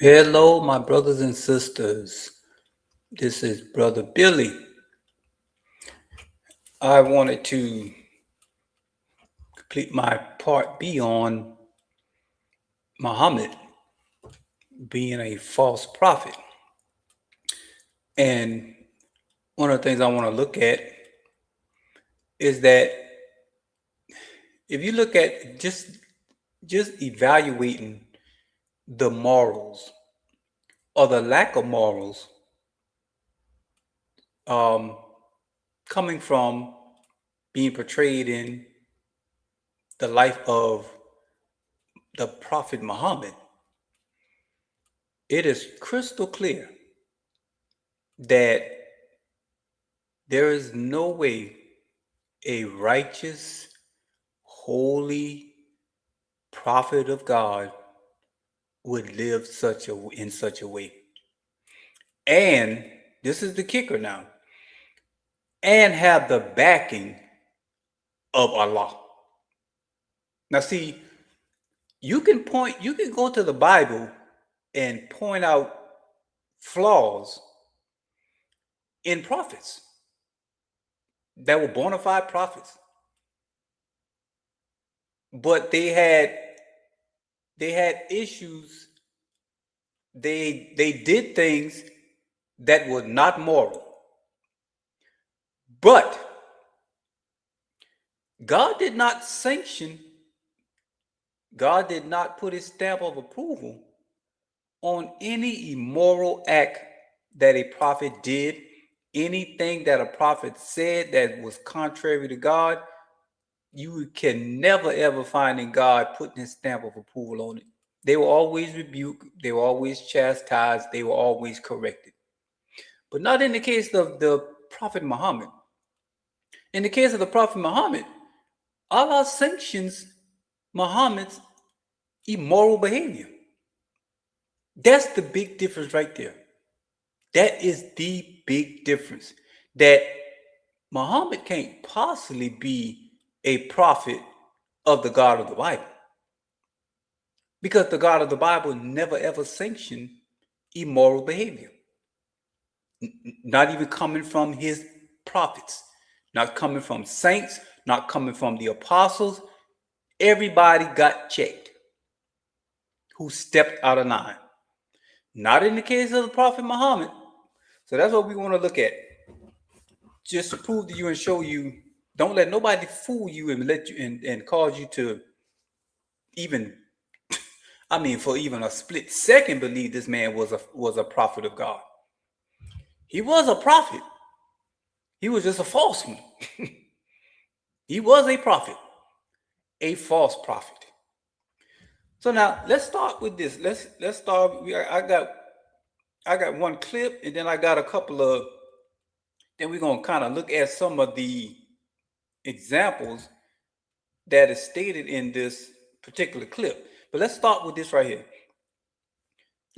Hello, my brothers and sisters. This is Brother Billy. I wanted to complete my part B on Muhammad being a false prophet. And one of the things I want to look at is that if you look at just evaluating the morals or the lack of morals um, coming from being portrayed in the life of the Prophet Muhammad, it is crystal clear that there is no way a righteous, holy prophet of God would live in such a way. And this is the kicker now, and have the backing of Allah. Now see, you can go to the Bible and point out flaws in prophets that were bona fide prophets, but they had issues. They did things that were not moral. But God did not sanction, God did not put his stamp of approval on any immoral act that a prophet did, anything that a prophet said that was contrary to God. You can never ever find in God putting his stamp of approval on it. They were always rebuked, they were always chastised, they were always corrected. But not in the case of the Prophet Muhammad. In the case of the Prophet Muhammad, Allah sanctions Muhammad's immoral behavior. That's the big difference right there. That is the big difference. That Muhammad can't possibly be a prophet of the God of the Bible. Because the God of the Bible never ever sanctioned immoral behavior. Not even coming from his prophets, not coming from saints, not coming from the apostles. Everybody got checked who stepped out of line. Not in the case of the Prophet Muhammad. So that's what we want to look at. Just to prove to you and show you, don't let nobody fool you and let you and cause you to even, for even a split second, believe this man was a prophet of God. He was a prophet. He was just a false one. He was a prophet, a false prophet. So now let's start with this. Let's start. I got one clip, and then I got a couple of. Then we're gonna kind of look at some of the examples that is stated in this particular clip. But let's start with this right here.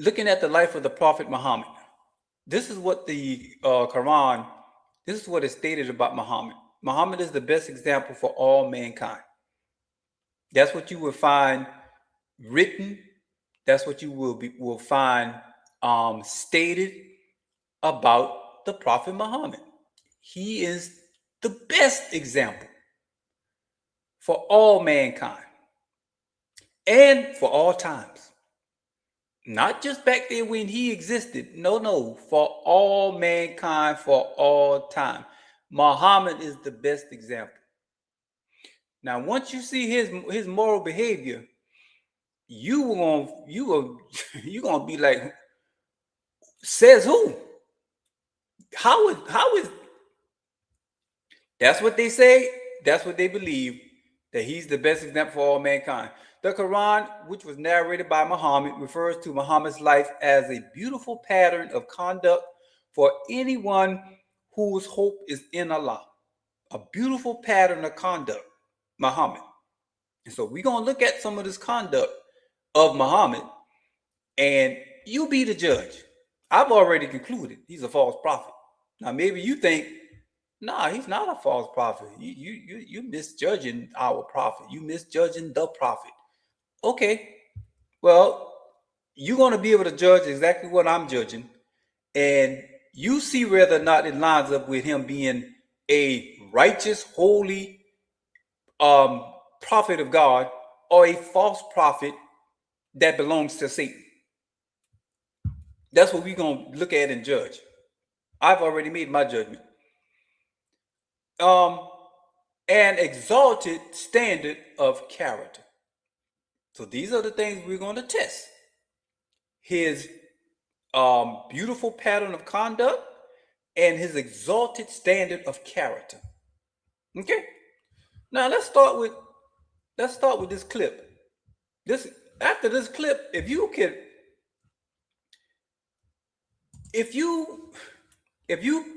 Looking at the life of the Prophet Muhammad. This is what the Quran. This is what is stated about Muhammad. Muhammad is the best example for all mankind. That's what you will find written. That's what you will find stated about the Prophet Muhammad. He is the best example for all mankind and for all times. Not just back there when he existed. No, for all mankind, for all time. Muhammad is the best example. Now, once you see his moral behavior, you gonna be like, says who? How is that's what they say, that's what they believe, that he's the best example for all mankind. The Quran, which was narrated by Muhammad, refers to Muhammad's life as a beautiful pattern of conduct for anyone whose hope is in Allah. A beautiful pattern of conduct, Muhammad. And so we're going to look at some of this conduct of Muhammad, and you be the judge. I've already concluded he's a false prophet. Now, maybe you think, nah, he's not a false prophet. You misjudging our prophet. You misjudging the prophet. Okay, well, you're going to be able to judge exactly what I'm judging, and you see whether or not it lines up with him being a righteous, holy prophet of God or a false prophet that belongs to Satan. That's what we're going to look at and judge. I've already made my judgment. An exalted standard of character. So these are the things we're going to test. His beautiful pattern of conduct and his exalted standard of character. Okay. Now let's start with this clip. After this clip, if you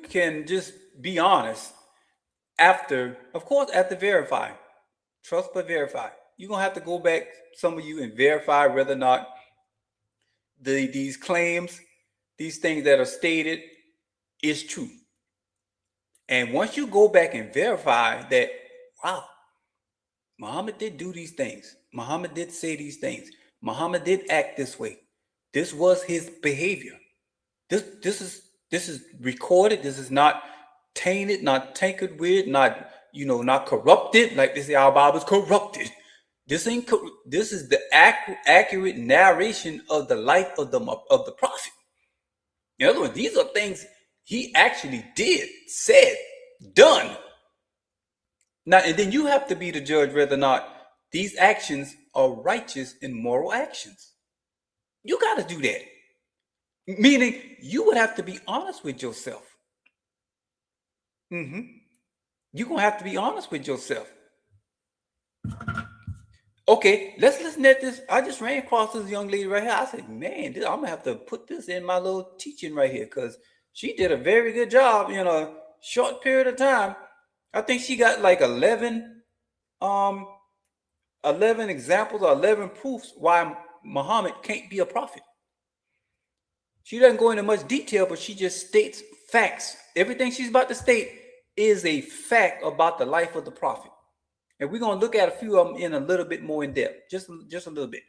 can just be honest after verify, trust but verify. You're gonna have to go back, some of you, and verify whether or not these claims, these things that are stated, is true. And once you go back and verify that, wow, Muhammad did do these things, Muhammad did say these things, Muhammad did act this way, this was his behavior. This is recorded. This is not tainted, not tinkered with, not corrupted. Like they say, our Bible's corrupted. This ain't. This is the accurate narration of the life of the prophet. In other words, these are things he actually did, said, done. Now, and then you have to be the judge whether or not these actions are righteous and moral actions. You got to do that. Meaning, you would have to be honest with yourself. You're going to have to be honest with yourself. Okay, let's listen at this. I just ran across this young lady right here. I said, man, I'm going to have to put this in my little teaching right here because she did a very good job in a short period of time. I think she got like 11 examples or 11 proofs why Muhammad can't be a prophet. She doesn't go into much detail, but she just states facts. Everything she's about to state is a fact about the life of the prophet. And we're going to look at a few of them in a little bit more in depth, just a little bit.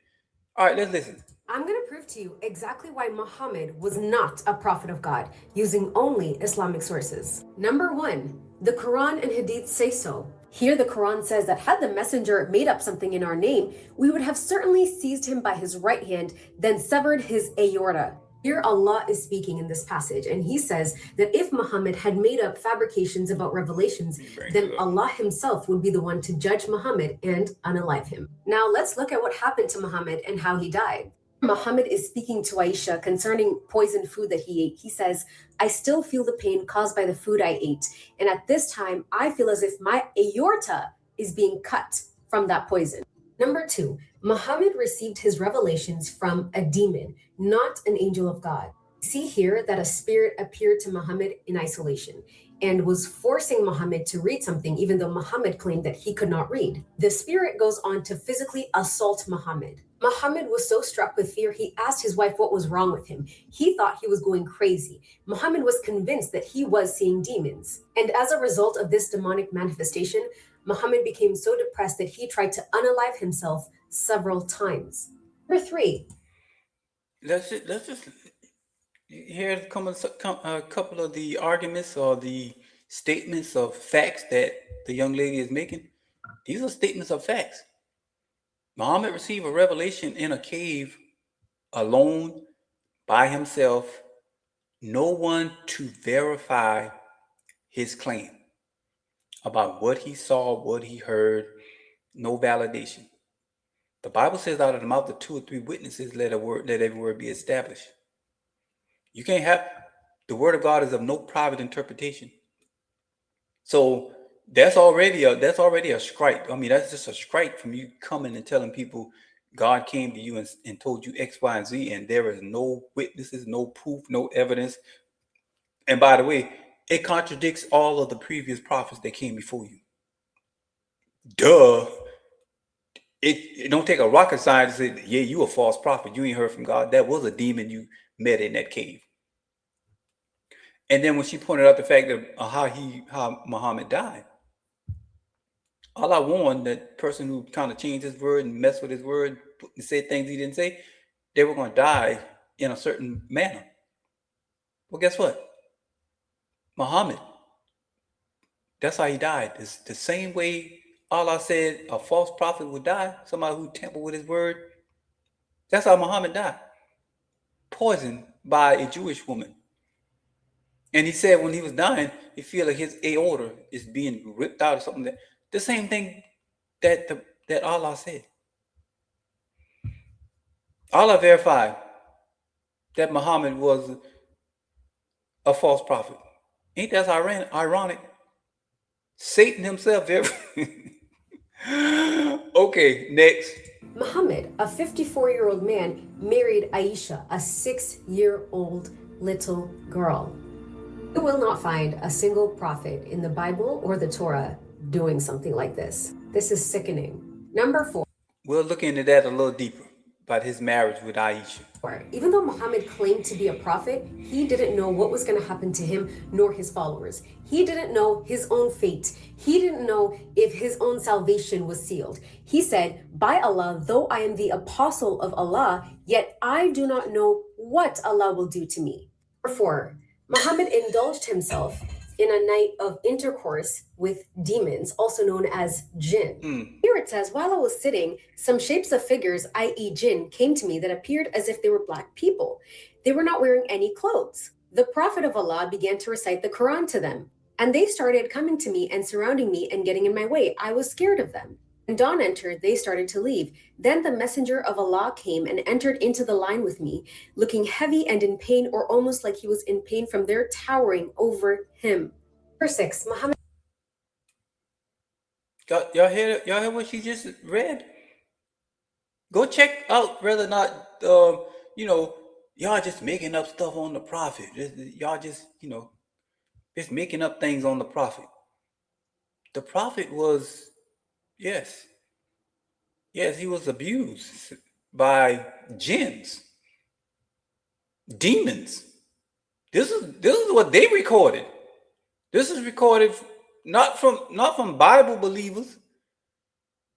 All right, let's listen. I'm going to prove to you exactly why Muhammad was not a prophet of God, using only Islamic sources. Number 1, the Quran and Hadith say so. Here the Quran says that had the messenger made up something in our name, we would have certainly seized him by his right hand, then severed his aorta. Here Allah is speaking in this passage, and he says that if Muhammad had made up fabrications about revelations, then Allah himself would be the one to judge Muhammad and unalive him. Now let's look at what happened to Muhammad and how he died. Muhammad is speaking to Aisha concerning poisoned food that he ate. He says, I still feel the pain caused by the food I ate, and at this time I feel as if my aorta is being cut from that poison. Number 2, Muhammad received his revelations from a demon, not an angel of God. See here that a spirit appeared to Muhammad in isolation and was forcing Muhammad to read something, even though Muhammad claimed that he could not read. The spirit goes on to physically assault Muhammad. Muhammad was so struck with fear, he asked his wife what was wrong with him. He thought he was going crazy. Muhammad was convinced that he was seeing demons. And as a result of this demonic manifestation, Muhammad became so depressed that he tried to unalive himself several times. Number 3. Let's just hear a couple of the arguments or the statements of facts that the young lady is making. These are statements of facts. Muhammad received a revelation in a cave, alone, by himself, no one to verify his claim about what he saw, what he heard, no validation. The Bible says out of the mouth of 2 or 3 witnesses, let every word be established. You can't have, the word of God is of no private interpretation. So that's already a strike. I mean, that's just a strike from you coming and telling people God came to you and told you X, Y, and Z, and there is no witnesses, no proof, no evidence. And by the way, it contradicts all of the previous prophets that came before you. Duh. It don't take a rocket scientist to say, yeah, you a false prophet. You ain't heard from God. That was a demon you met in that cave. And then when she pointed out the fact that how Muhammad died, Allah warned that person who kind of changed his word and messed with his word and said things he didn't say, they were going to die in a certain manner. Well, guess what? Muhammad, that's how he died. It's the same way Allah said a false prophet would die, somebody who tampered with his word. That's how Muhammad died. Poisoned by a Jewish woman. And he said when he was dying, he feel like his aorta is being ripped out or something. The same thing that Allah said. Allah verified that Muhammad was a false prophet. Ain't that ironic? Satan himself Okay, next. Muhammad, a 54-year-old man, married Aisha, a 6-year-old little girl. You will not find a single prophet in the Bible or the Torah doing something like this. This is sickening. Number 4. We'll look into that a little deeper about his marriage with Aisha. Even though Muhammad claimed to be a prophet, he didn't know what was going to happen to him nor his followers. He didn't know his own fate. He didn't know if his own salvation was sealed. He said, "By Allah, though I am the apostle of Allah, yet I do not know what Allah will do to me." Number 4. Muhammad indulged himself in a night of intercourse with demons, also known as jinn. Here it says, "While I was sitting, some shapes of figures, i.e. jinn, came to me that appeared as if they were black people. They were not wearing any clothes. The Prophet of Allah began to recite the Quran to them, and they started coming to me and surrounding me and getting in my way. I was scared of them. When dawn entered, they started to leave. Then the messenger of Allah came and entered into the line with me, looking heavy and in pain, or almost like he was in pain from their towering over him." Verse 6, Muhammad. Y'all hear what she just read? Go check out whether or not y'all just making up stuff on the prophet. Y'all just just making up things on the prophet. The prophet was, yes, he was abused by jinns, demons. This is what they recorded. This is recorded not from Bible believers,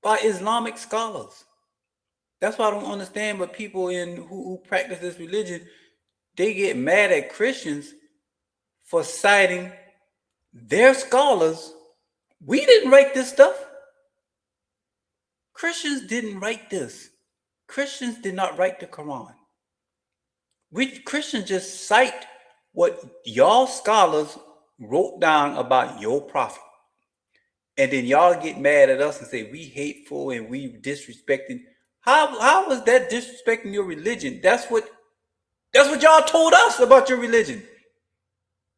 by Islamic scholars. That's why I don't understand what people who practice this religion, they get mad at Christians for citing their scholars. We didn't write this stuff. Christians didn't write this. Christians did not write the Quran. We Christians just cite what y'all scholars wrote down about your prophet. And then y'all get mad at us and say we hateful and we disrespecting. How was that disrespecting your religion? That's what y'all told us about your religion.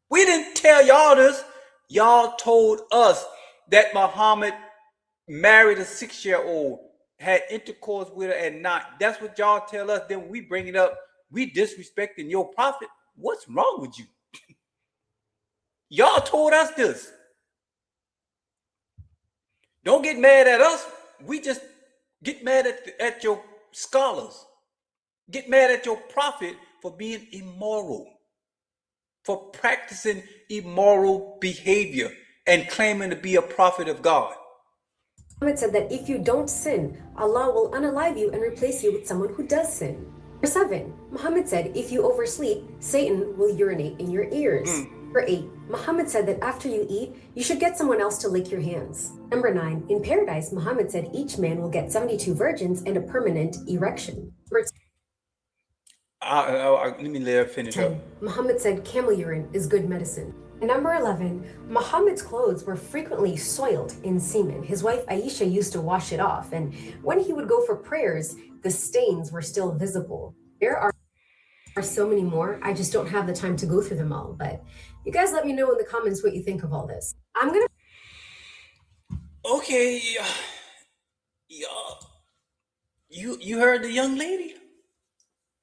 We didn't tell y'all this. Y'all told us that Muhammad married a 6-year-old, had intercourse with her at night. That's what y'all tell us. Then we bring it up. We disrespecting your prophet. What's wrong with you? Y'all told us this. Don't get mad at us. We just get mad at your scholars. Get mad at your prophet for being immoral, for practicing immoral behavior and claiming to be a prophet of God. Muhammad said that if you don't sin, Allah will unalive you and replace you with someone who does sin. Number 7, Muhammad said if you oversleep, Satan will urinate in your ears. Number 8, Muhammad said that after you eat, you should get someone else to lick your hands. Number 9, in paradise, Muhammad said each man will get 72 virgins and a permanent erection. Number let me let her finish 10, up. Muhammad said camel urine is good medicine. Number 11, Muhammad's clothes were frequently soiled in semen. His wife Aisha used to wash it off, and when he would go for prayers, the stains were still visible. There are so many more. I just don't have the time to go through them all, but you guys let me know in the comments what you think of all this. Okay, you heard the young lady?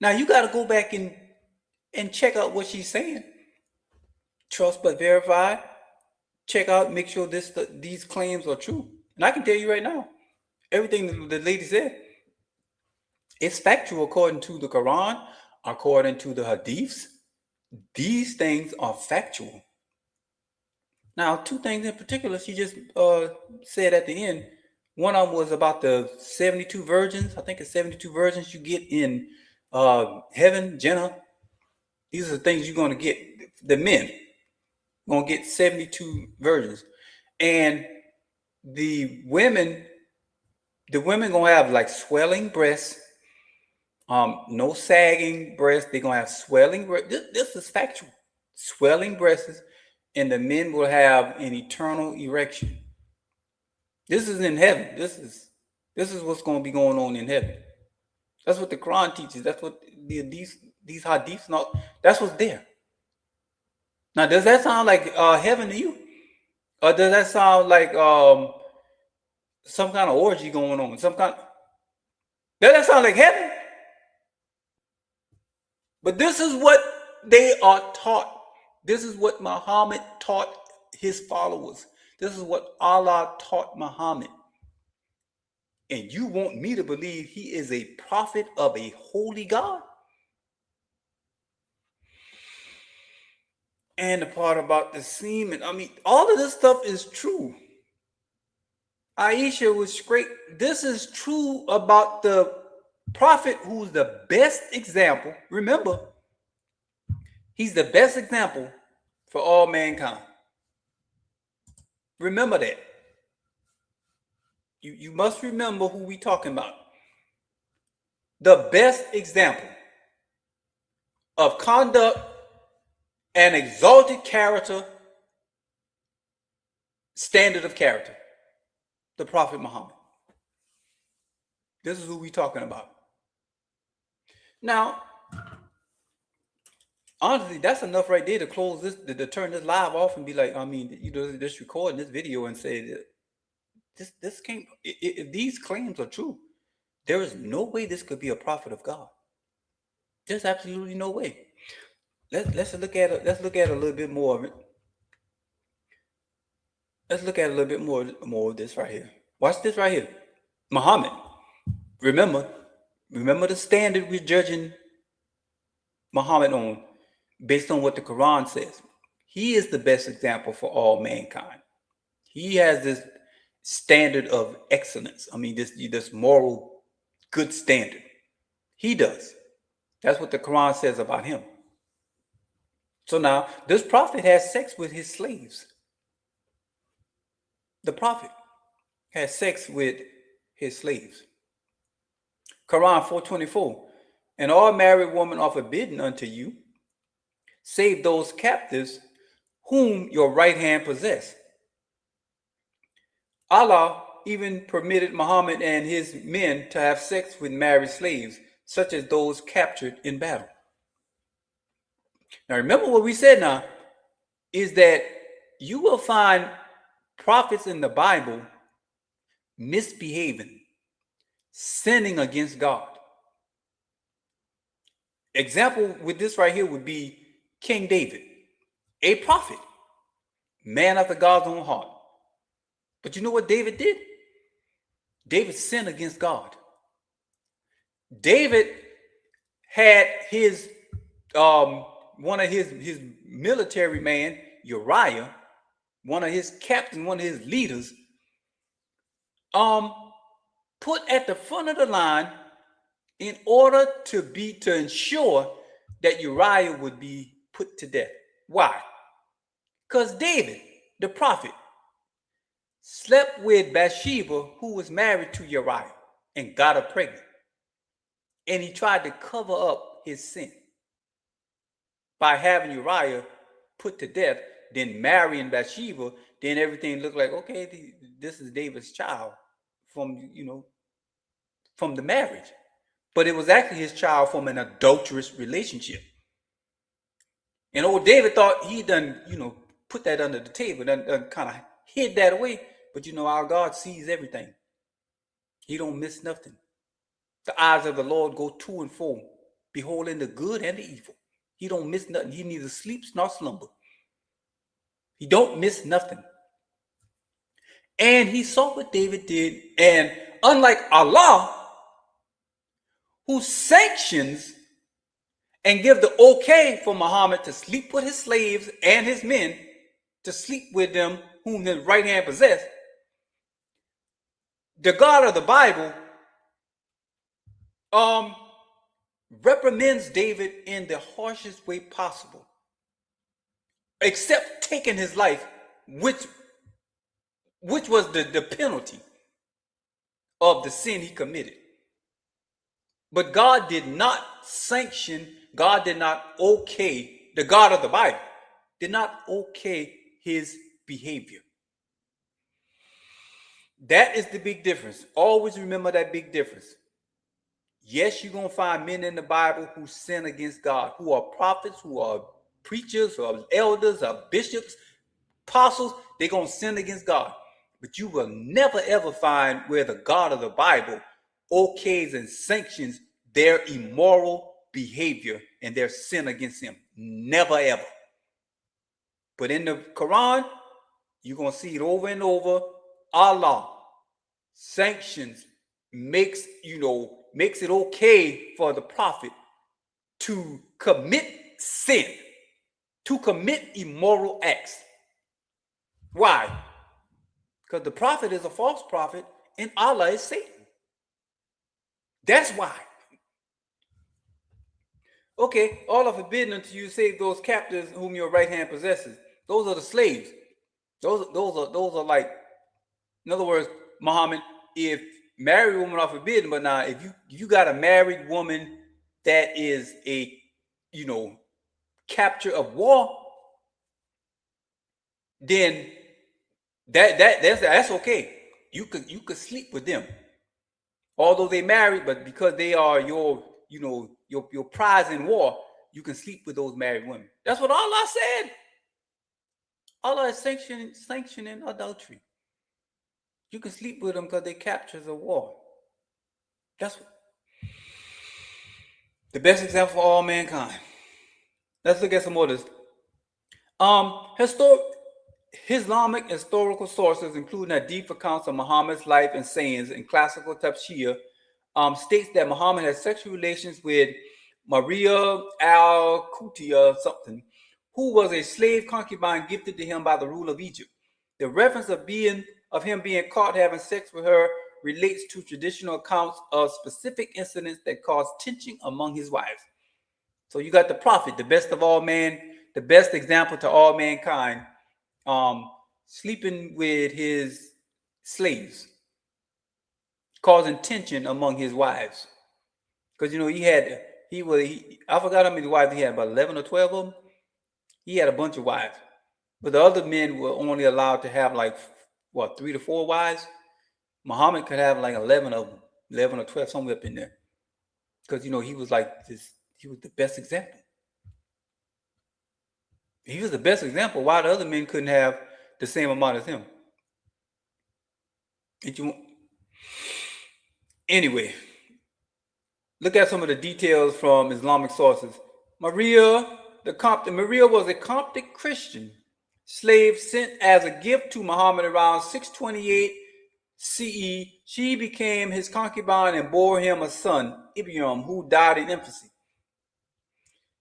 Now you got to go back and check out what she's saying. Trust but verify. Check out, make sure these claims are true. And I can tell you right now, everything the lady said, it's factual according to the Quran, according to the Hadiths. These things are factual. Now, 2 things in particular she just said at the end. One of them was about the 72 virgins. I think it's 72 virgins you get in heaven, Jannah. These are the things you're going to get. The men going to get 72 virgins, and the women going to have like swelling breasts, no sagging breasts. They're going to have swelling breasts. This is factual. Swelling breasts, and the men will have an eternal erection. This is in heaven. This is what's going to be going on in heaven. That's what the Quran teaches. That's what these hadiths and all. That's what's there. Now, does that sound like heaven to you, or does that sound like some kind of orgy going on? Does that sound like heaven? But this is what they are taught. This is what Muhammad taught his followers. This is what Allah taught Muhammad. And you want me to believe he is a prophet of a holy God? And the part about the semen, I mean, all of this stuff is true. Aisha was straight. This is true about the prophet who's the best example. Remember, he's the best example for all mankind. Remember that. You must remember who we talking about. The best example of conduct and exalted character, standard of character, the Prophet Muhammad. This is who we talking about. Now, honestly, that's enough right there to close this, to turn this live off and be like, I mean, just recording this video and say that this can't, if these claims are true, there is no way this could be a prophet of God. There's absolutely no way. Let's look at it. Let's look at a little bit more of it. Let's look at a little bit more of this right here. Watch this right here. Muhammad. Remember the standard we're judging Muhammad on based on what the Quran says. He is the best example for all mankind. He has this standard of excellence. I mean, this moral good standard. He does. That's what the Quran says about him. So now, this prophet has sex with his slaves. The prophet has sex with his slaves. Quran 4:24. And all married women are forbidden unto you, save those captives whom your right hand possess. Allah even permitted Muhammad and his men to have sex with married slaves, such as those captured in battle. Now remember what we said now, is that you will find prophets in the Bible misbehaving, sinning against God. Example with this right here would be King David, a prophet, man after God's own heart. But you know what David did? David sinned against God. David had his one of his military man, Uriah, one of his captains, one of his leaders, put at the front of the line in order to ensure that Uriah would be put to death. Why? Because David, the prophet, slept with Bathsheba, who was married to Uriah, and got her pregnant. And he tried to cover up his sin by having Uriah put to death, then marrying Bathsheba. Then everything looked like, okay, this is David's child from the marriage. But it was actually his child from an adulterous relationship. And old David thought he done, put that under the table, done kind of hid that away. But our God sees everything. He don't miss nothing. The eyes of the Lord go to and fro, beholding the good and the evil. He don't miss nothing. He neither sleeps nor slumber. He don't miss nothing. And he saw what David did. And unlike Allah, who sanctions and give the okay for Muhammad to sleep with his slaves and his men, to sleep with them whom his right hand possessed, the God of the Bible reprimands David in the harshest way possible, except taking his life, which was the penalty of the sin he committed. But God did not sanction, God did not okay, the God of the Bible did not okay his behavior. That is the big difference. Always remember that big difference. Yes, you're going to find men in the Bible who sin against God, who are prophets, who are preachers, or elders, or bishops, apostles. They're going to sin against God. But you will never ever find where the God of the Bible okays and sanctions their immoral behavior and their sin against him. Never ever. But in the Quran, you're going to see it over and over. Allah sanctions, makes it okay for the prophet to commit sin, to commit immoral acts. Why? Because the prophet is a false prophet and Allah is Satan. That's why. Okay, all are forbidden until you save those captives whom your right hand possesses. Those are the slaves. Those are like, in other words, Muhammad, if married women are forbidden, but now if you got a married woman that is a capture of war, then that's okay. You could sleep with them, although they married, but because they are your prize in war, you can sleep with those married women. That's what Allah said. Allah is sanctioning adultery. You can sleep with them because they captures of war. That's the best example for all mankind. Let's look at some others. Islamic historical sources, including Hadith accounts of Muhammad's life and sayings and classical tafsir, states that Muhammad had sexual relations with Maria al-Qutia something, who was a slave concubine gifted to him by the ruler of Egypt. The reference of him being caught having sex with her relates to traditional accounts of specific incidents that caused tension among his wives. So you got the prophet, the best of all man, the best example to all mankind, sleeping with his slaves, causing tension among his wives. Because I forgot how many wives he had, about 11 or 12 of them. He had a bunch of wives. But the other men were only allowed to have 3 to 4 wives. Muhammad could have 11 of them, 11 or 12, somewhere up in there. Because, he was he was the best example. He was the best example. Why the other men couldn't have the same amount as him? Anyway, look at some of the details from Islamic sources. Maria was a Coptic Christian slave sent as a gift to Muhammad around 628 CE. She became his concubine and bore him a son, Ibrahim, who died in infancy.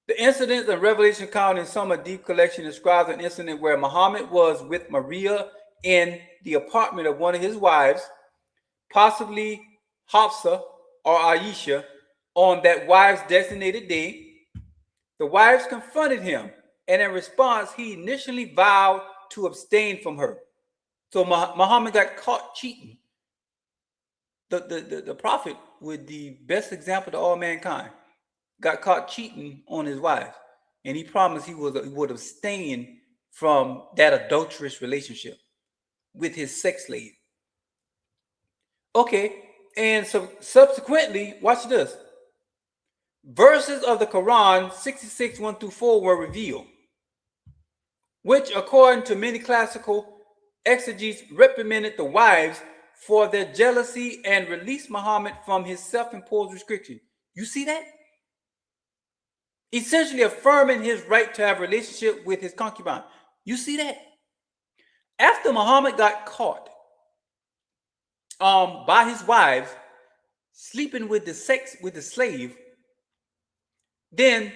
The incidents and revelation account in some Hadith collection describes an incident where Muhammad was with Maria in the apartment of one of his wives, possibly Hafsa or Aisha, on that wife's designated day. The wives confronted him, and in response, he initially vowed to abstain from her. So Muhammad got caught cheating. The prophet, with the best example to all mankind, got caught cheating on his wife, and he promised he would abstain from that adulterous relationship with his sex slave. Okay, and so subsequently, watch this. Verses of the Quran 66 1-4 were revealed, which, according to many classical exegetes, reprimanded the wives for their jealousy and released Muhammad from his self-imposed restriction. You see that? Essentially affirming his right to have a relationship with his concubine. You see that? After Muhammad got caught by his wives sleeping with the slave, then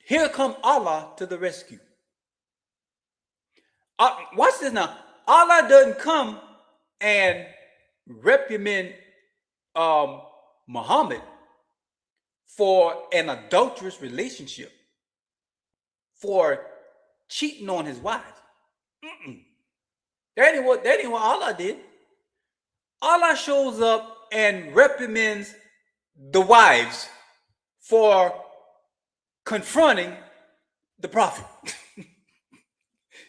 here come Allah to the rescue. Watch this now. Allah doesn't come and reprimand Muhammad for an adulterous relationship, for cheating on his wife. That ain't what Allah did. Allah shows up and reprimands the wives for confronting the prophet.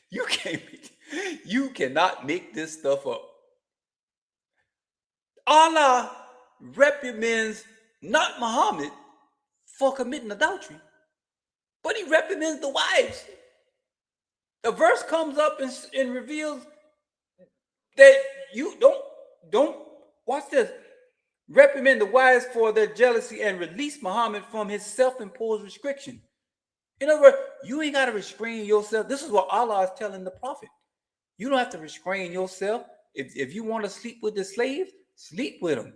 You cannot make this stuff up. Allah reprimands not Muhammad for committing adultery, but he reprimands the wives. The verse comes up and reveals that you don't watch this. Reprimand the wives for their jealousy and release Muhammad from his self-imposed restriction. In other words, you ain't got to restrain yourself. This is what Allah is telling the prophet. You don't have to restrain yourself. If you want to sleep with the slaves, sleep with them.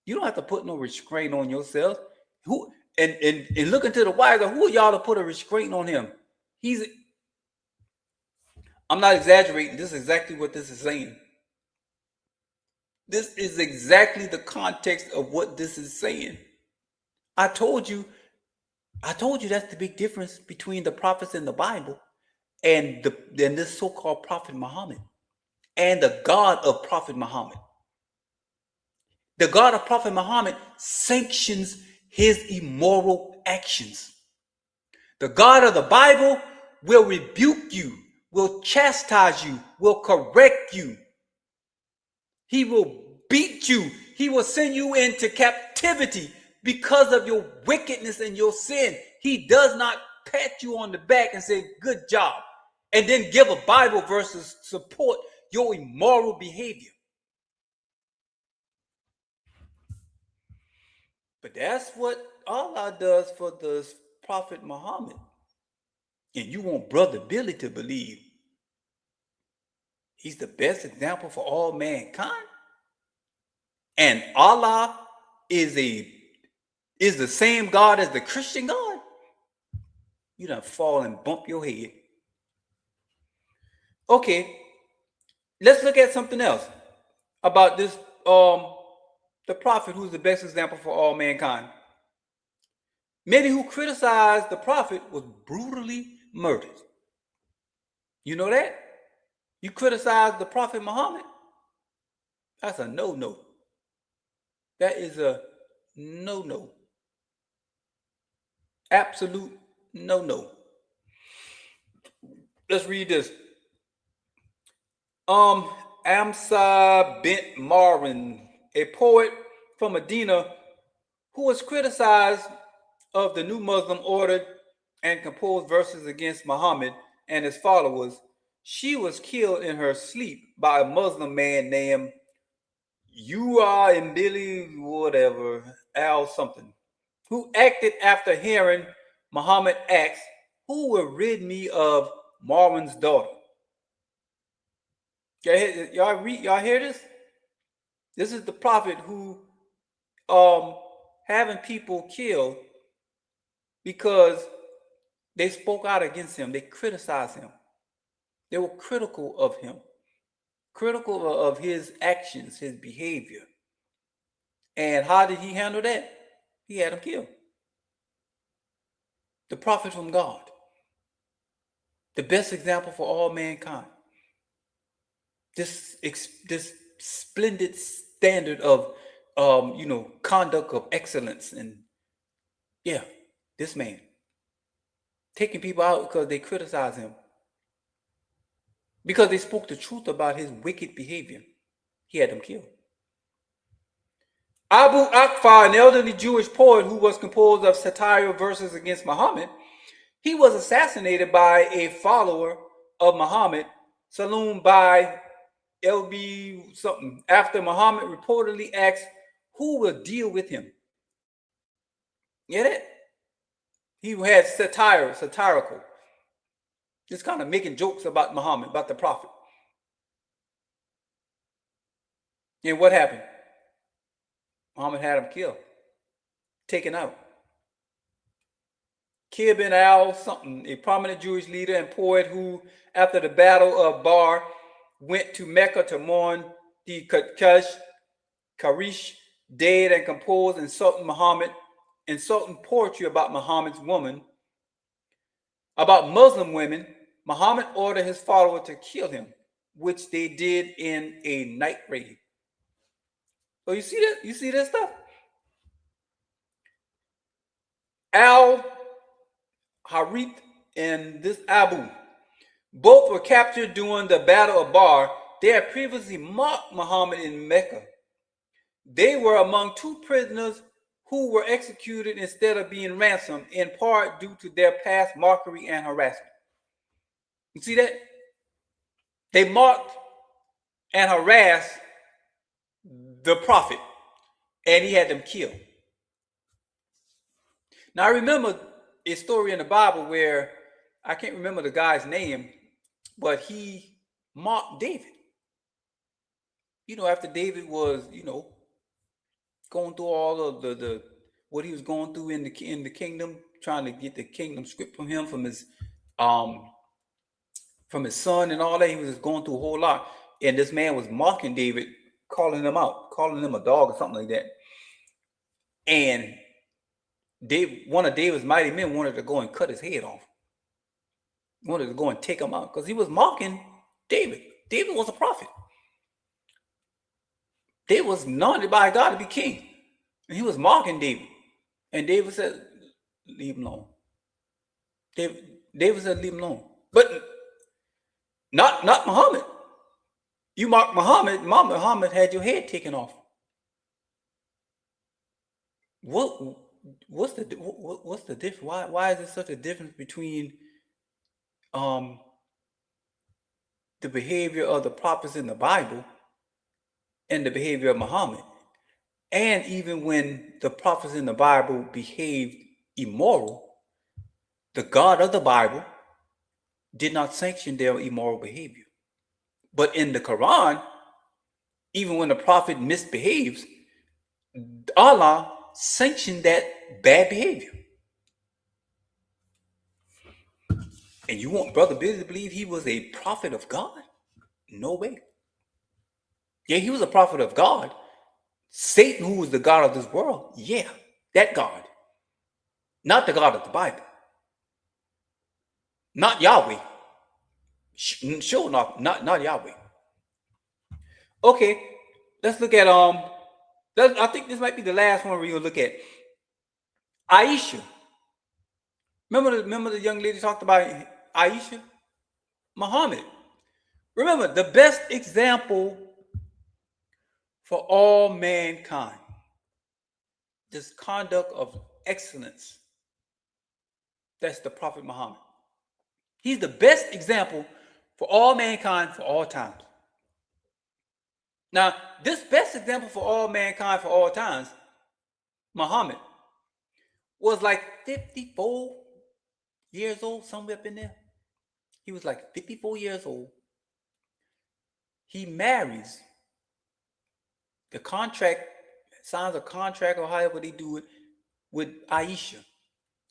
You don't have to put no restraint on yourself. Who and look into the wives, who are y'all to put a restraint on him? I'm not exaggerating. This is exactly what this is saying. This is exactly the context of what this is saying. I told you that's the big difference between the prophets in the Bible and this so-called Prophet Muhammad and the God of Prophet Muhammad. The God of Prophet Muhammad sanctions his immoral actions. The God of the Bible will rebuke you, will chastise you, will correct you. He will beat you. He will send you into captivity because of your wickedness and your sin. He does not pat you on the back and say, good job, and then give a Bible verse to support your immoral behavior. But that's what Allah does for the Prophet Muhammad. And you want Brother Billy to believe he's the best example for all mankind? And Allah is the same God as the Christian God? You done fall and bump your head. Okay, let's look at something else about this, the prophet who's the best example for all mankind. Many who criticized the prophet was brutally murdered. You know that? You criticize the Prophet Muhammad? That's a no-no. That is a no-no. Absolute no-no. Let's read this. Amsa bint Marin, a poet from Medina who was criticized of the new Muslim order and composed verses against Muhammad and his followers. She was killed in her sleep by a Muslim man named Billy whatever, Al something, who acted after hearing Muhammad ask, who will rid me of Marwan's daughter? Y'all hear this? This is the prophet who having people killed because they spoke out against him. They criticized him. They were critical of him, critical of his actions, his behavior. And how did he handle that? He had him killed. The prophet from God, the best example for all mankind. This splendid standard of conduct of excellence, and this man taking people out because they criticize him, because they spoke the truth about his wicked behavior. He had them killed. Abu Akfar, an elderly Jewish poet who was composed of satirical verses against Muhammad, he was assassinated by a follower of Muhammad, Salum by LB something, after Muhammad reportedly asked who will deal with him. Get it? He had satirical. Just kind of making jokes about Muhammad, about the prophet. And what happened? Muhammad had him killed, taken out. Kir bin Al something, a prominent Jewish leader and poet who, after the Battle of Bar, went to Mecca to mourn the Karish, dead, and composed insulting Muhammad insulting poetry about Muslim women, Muhammad ordered his followers to kill him, which they did in a night raid. So you see that? You see that stuff? Al-Harith and this Abu, both were captured during the Battle of Bar. They had previously mocked Muhammad in Mecca. They were among 2 prisoners who were executed instead of being ransomed, in part due to their past mockery and harassment. You see that? They mocked and harassed the prophet, and he had them killed. Now, I remember a story in the Bible where, I can't remember the guy's name, but he mocked David. After David was, going through all of the what he was going through in the kingdom, trying to get the kingdom stripped from him, from his son and all that. He was just going through a whole lot. And this man was mocking David, calling him out, calling him a dog or something like that. And one of David's mighty men wanted to go and cut his head off. Wanted to go and take him out because he was mocking David. David was a prophet. David was anointed by God to be king. And he was mocking David. And David said, leave him alone. David said, leave him alone. But not Muhammad. You mocked Muhammad, Muhammad had your head taken off. What's the difference? Why is there such a difference between the behavior of the prophets in the Bible and the behavior of Muhammad? And even when the prophets in the Bible behaved immoral, the God of the Bible did not sanction their immoral behavior. But in the Quran, even when the prophet misbehaves, Allah sanctioned that bad behavior. And you want Brother Billy to believe he was a prophet of God? No way. Yeah, he was a prophet of God. Satan, who was the God of this world, yeah, that God. Not the God of the Bible. Not Yahweh. Sure enough, not Yahweh. Okay, let's look at I think this might be the last one we're gonna look at. Aisha. Remember the young lady talked about Aisha? Muhammad. Remember, the best example for all mankind, this conduct of excellence, that's the Prophet Muhammad. He's the best example for all mankind for all times. Now, this best example for all mankind for all times, Muhammad, was like 54 years old, somewhere up in there. He was like 54 years old. He marries the contract, signs a contract or however they do it, with Aisha.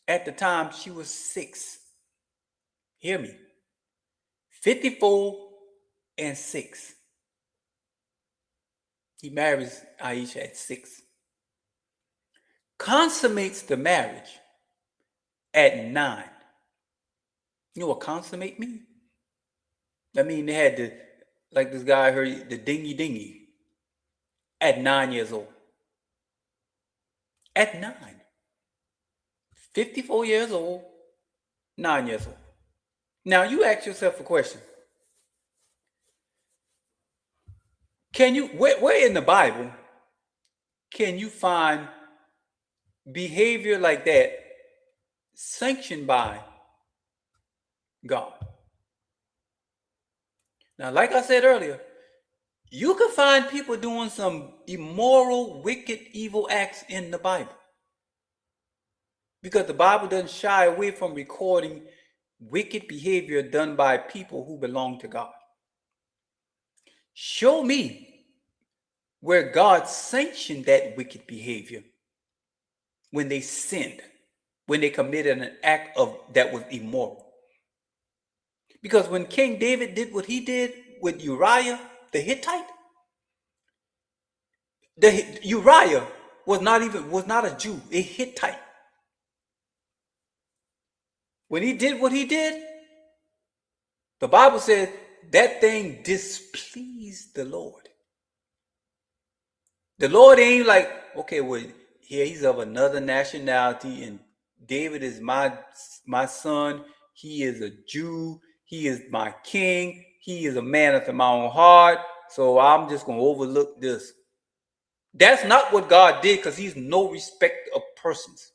At the time, she was 6. Hear me. 54 and 6. He marries Aisha at 6. Consummates the marriage at 9. You know what consummate means? I mean, they had the, like this guy heard, the dingy at 9 years old. At 9. 54 years old, 9 years old. Now, you ask yourself a question. Can you, where in the Bible can you find behavior like that sanctioned by God? Now, like I said earlier, you can find people doing some immoral, wicked, evil acts in the Bible. Because the Bible doesn't shy away from recording wicked behavior done by people who belong to God. Show me where God sanctioned that wicked behavior when they sinned, when they committed an act that was immoral. Because when King David did what he did with Uriah the Hittite, Uriah was not a Jew, a Hittite. when he did what he did, the Bible said that thing displeased the Lord. The Lord ain't like, okay, well, here he's of another nationality, and David is my son. He is a Jew. He is my king. He is a man after my own heart. So I'm just going to overlook this. That's not what God did, because he's no respect of persons.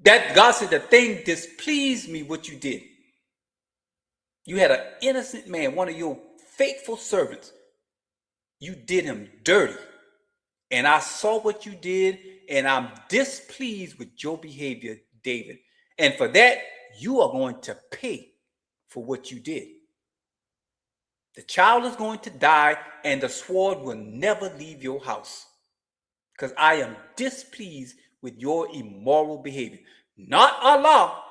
That God said the thing displeased me what you did. You had an innocent man, one of your faithful servants. You did him dirty. And I saw what you did, and I'm displeased with your behavior, David. And for that, you are going to pay for what you did. The child is going to die, and the sword will never leave your house, because I am displeased with your immoral behavior. Not Allah.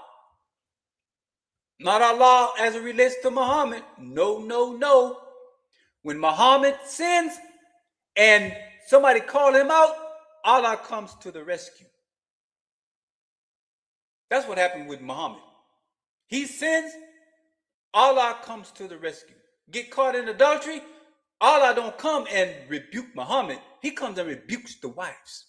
Not Allah as it relates to Muhammad. No, no, no. When Muhammad sins and somebody call him out, Allah comes to the rescue. That's what happened with Muhammad. He sins, Allah comes to the rescue. Get caught in adultery, Allah don't come and rebuke Muhammad. He comes and rebukes the wives.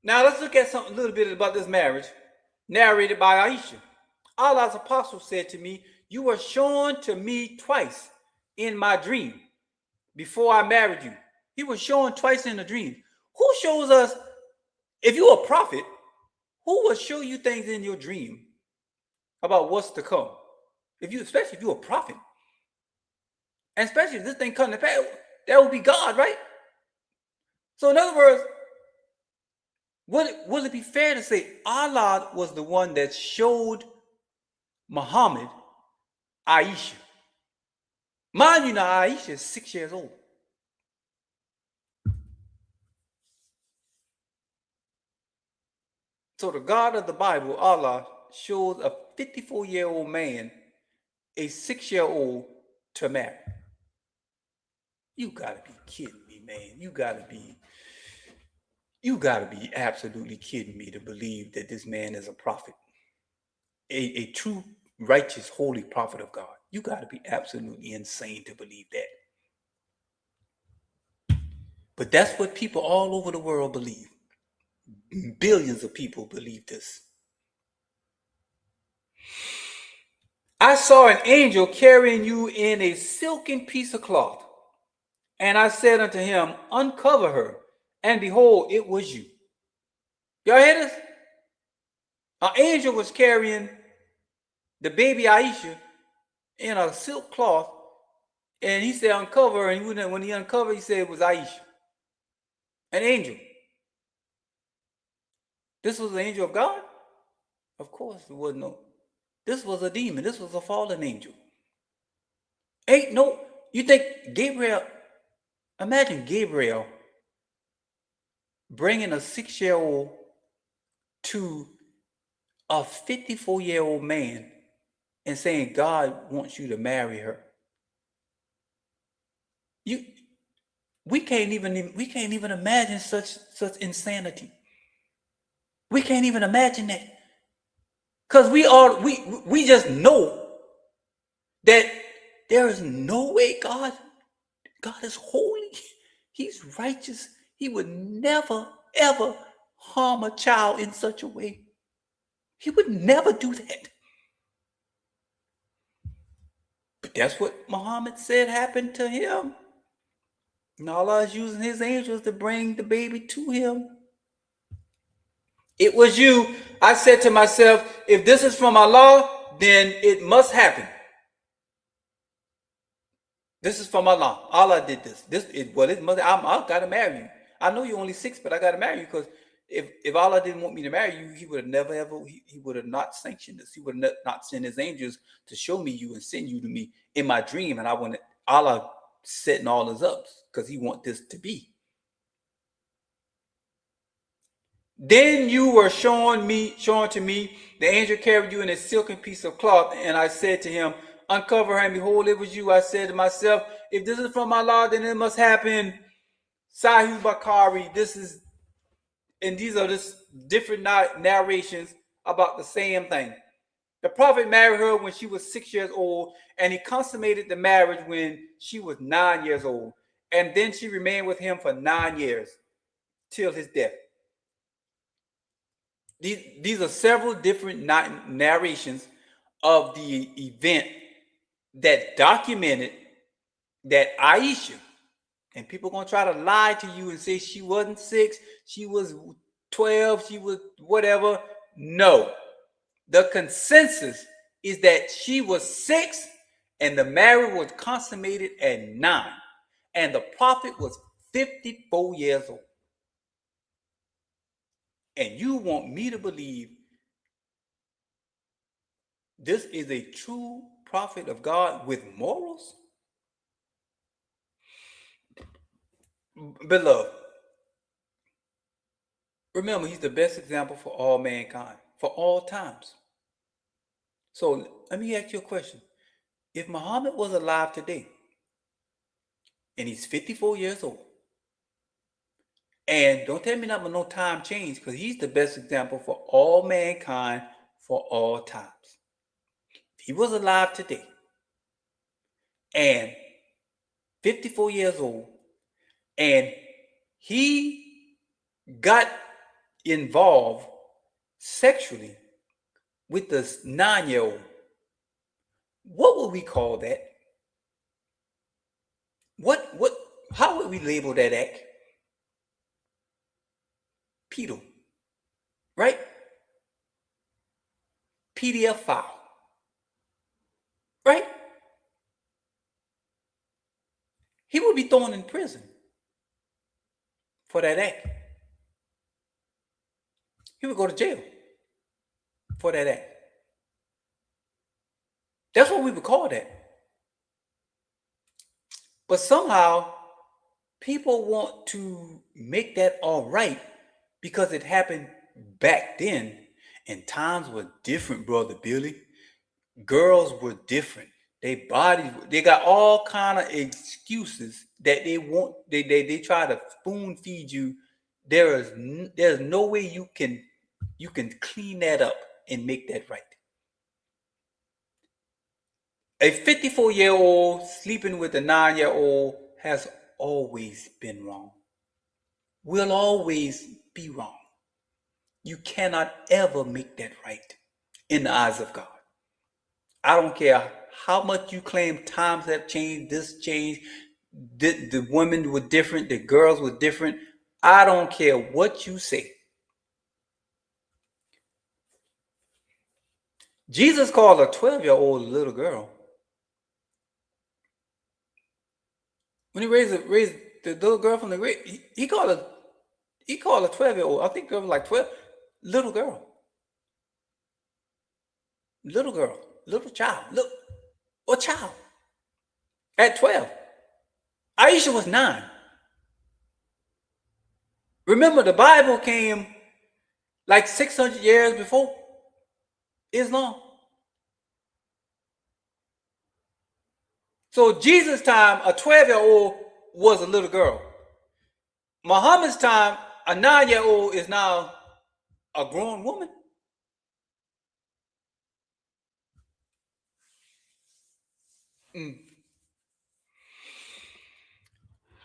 Now let's look at a little bit about this marriage, narrated by Aisha. Allah's apostle said to me, you were shown to me twice in my dream before I married you. He was shown twice in a dream. Who shows us, if you're a prophet, who will show you things in your dream about what's to come? Especially if you're a prophet. And especially if this thing comes to pass, that would be God, right? So in other words, would it be fair to say Allah was the one that showed Muhammad Aisha? Mind you, now Aisha is 6 years old. So the God of the Bible, Allah, shows a 54-year-old man a 6-year-old to marry. You gotta be kidding me, man. You gotta be absolutely kidding me to believe that this man is a prophet. A true, righteous, holy prophet of God. You gotta be absolutely insane to believe that. But that's what people all over the world believe. Billions of people believe this. I saw an angel carrying you in a silken piece of cloth. And I said unto him, uncover her. And behold, it was you. Y'all hear this? An angel was carrying the baby Aisha in a silk cloth. And he said, uncover her. And when he uncovered, he said it was Aisha. An angel. This was the angel of God? Of course it wasn't. No. This was a demon. This was a fallen angel. Ain't no, you think Gabriel, imagine Gabriel bringing a 6-year-old to a 54-year-old man and saying God wants you to marry her. We can't even imagine such insanity. We can't even imagine that. Because we just know that there is no way God is holy. He's righteous. He would never, ever harm a child in such a way. He would never do that. But that's what Muhammad said happened to him. And Allah is using his angels to bring the baby to him. It was you. I said to myself, if this is from Allah, then it must happen. This is from Allah. Allah did this. It must. I gotta marry you. I know you're only 6, but I gotta marry you, because if Allah didn't want me to marry you, He would have never ever. He would have not sanctioned this. He would not send His angels to show me you and send you to me in my dream. And I wanted Allah setting all this up because He want this to be. Then you were shown to me, the angel carried you in a silken piece of cloth, and I said to him, uncover her, and behold, it was you. I said to myself, if this is from Allah, then it must happen. Sahih Bukhari, this is And these are just different narrations about the same thing. The prophet married her when she was 6 years old, and he consummated the marriage when she was 9 years old. And then she remained with him for 9 years till his death. These are several different narrations of the event that documented that Aisha, and people gonna try to lie to you and say she wasn't 6, she was 12, she was whatever. No, the consensus is that she was 6 and the marriage was consummated at 9, and the prophet was 54 years old. And you want me to believe this is a true prophet of God with morals? Beloved, remember, he's the best example for all mankind, for all times. So let me ask you a question. If Muhammad was alive today, and he's 54 years old, and don't tell me no time change, because he's the best example for all mankind for all times. If he was alive today, and 54 years old, and he got involved sexually with this 9-year-old, what would we call that? How would we label that act? Pedo, right? PDF file, right? He would be thrown in prison for that act. He would go to jail for that act. That's what we would call that. But somehow, people want to make that all right because it happened back then, and times were different, Brother Billy. Girls were different. Their bodies, they got all kind of excuses that they want. They try to spoon feed you. There's no way you can clean that up and make that right. A 54-year-old sleeping with a 9-year-old has always been wrong. Will always be wrong. You cannot ever make that right in the eyes of God. I don't care how much you claim times have changed, this changed, the women were different, the girls were different. I don't care what you say. Jesus called a 12-year-old little girl. When he raised the little girl from the grave, he called a 12-year-old. I think it was like 12, little girl. Little girl, little child, a child at 12. Aisha was 9. Remember, the Bible came like 600 years before Islam. So Jesus' time, a 12-year-old was a little girl. Muhammad's time, a 9-year-old is now a grown woman.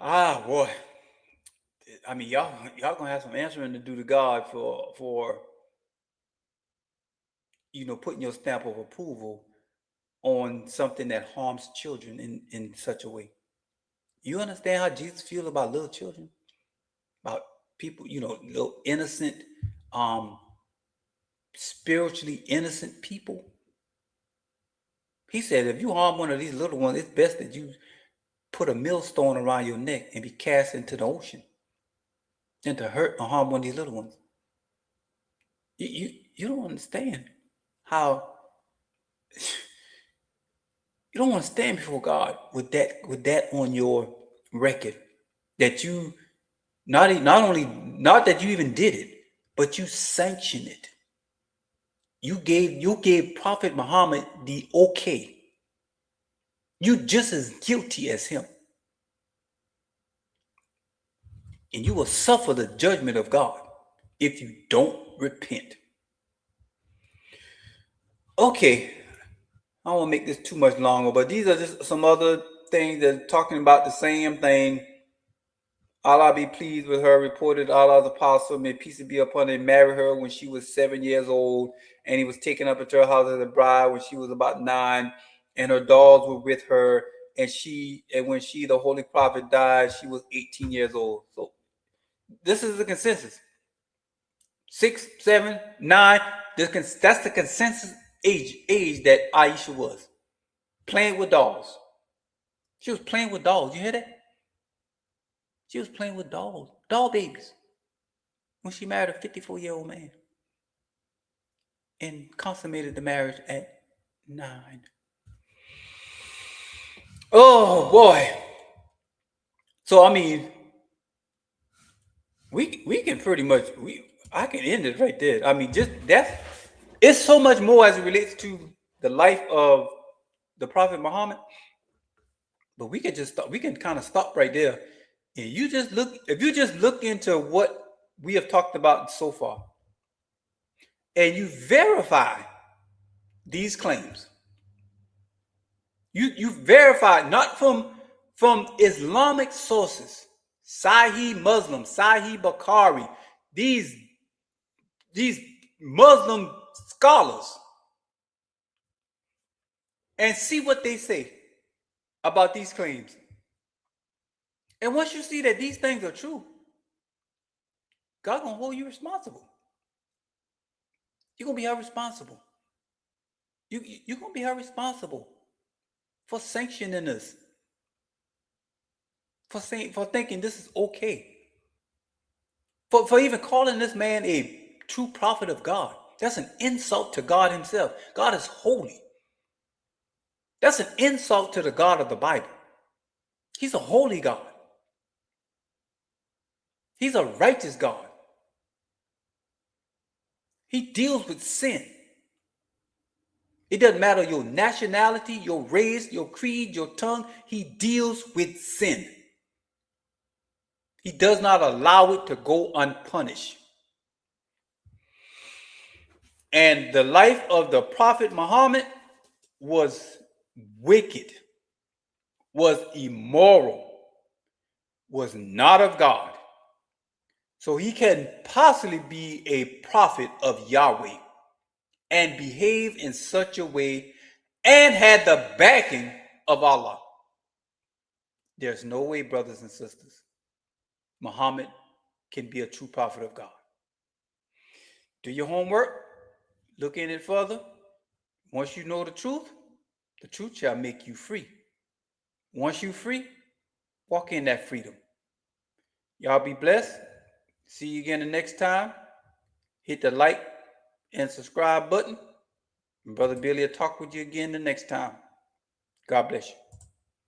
Ah, boy. I mean, y'all gonna have some answering to do to God for putting your stamp of approval on something that harms children in such a way. You understand how Jesus feels about little children? About people, little innocent, spiritually innocent people? He said, if you harm one of these little ones, it's best that you put a millstone around your neck and be cast into the ocean than to hurt or harm one of these little ones. You don't understand how you don't want to stand before God with that on your record, that you not that you even did it, but you sanctioned it. You gave Prophet Muhammad the okay. You just as guilty as him. And you will suffer the judgment of God if you don't repent. Okay, I don't want to make this too much longer, but these are just some other things that are talking about the same thing. Allah be pleased with her, reported Allah's apostle, may peace be upon him, married her when she was 7 years old, and he was taken up into her house as a bride when she was about 9, and her dolls were with her, and when she, the holy prophet, died, she was 18 years old. So this is the consensus. 6, 7, 9. That's the consensus age that Aisha was. Playing with dolls. She was playing with dolls. You hear that? She was playing with dolls. Doll babies. When she married a 54-year-old man. And consummated the marriage at 9. Oh boy. So I mean, we can pretty much I can end it right there. I mean, it's so much more as it relates to the life of the Prophet Muhammad. But we can kind of stop right there. And if you just look into what we have talked about so far, and you verify these claims, you verify not from Islamic sources, Sahih Muslim, Sahih Bukhari, these Muslim scholars, and see what they say about these claims. And once you see that these things are true, God's gonna hold you responsible. You're gonna be held responsible. You're gonna be held responsible for sanctioning this, for thinking this is okay, for even calling this man a true prophet of God. That's an insult to God himself. God is holy. That's an insult to the God of the Bible. He's a holy God. He's a righteous God. He deals with sin. It doesn't matter your nationality, your race, your creed, your tongue. He deals with sin. He does not allow it to go unpunished. And the life of the Prophet Muhammad was wicked, was immoral, was not of God. So he can possibly be a prophet of Yahweh and behave in such a way and had the backing of Allah. There's no way, brothers and sisters, Muhammad can be a true prophet of God. Do your homework. Look in it further. Once you know the truth shall make you free. Once you're free, walk in that freedom. Y'all be blessed. See you again the next time. Hit the like and subscribe button. Brother Billy will talk with you again the next time. God bless you.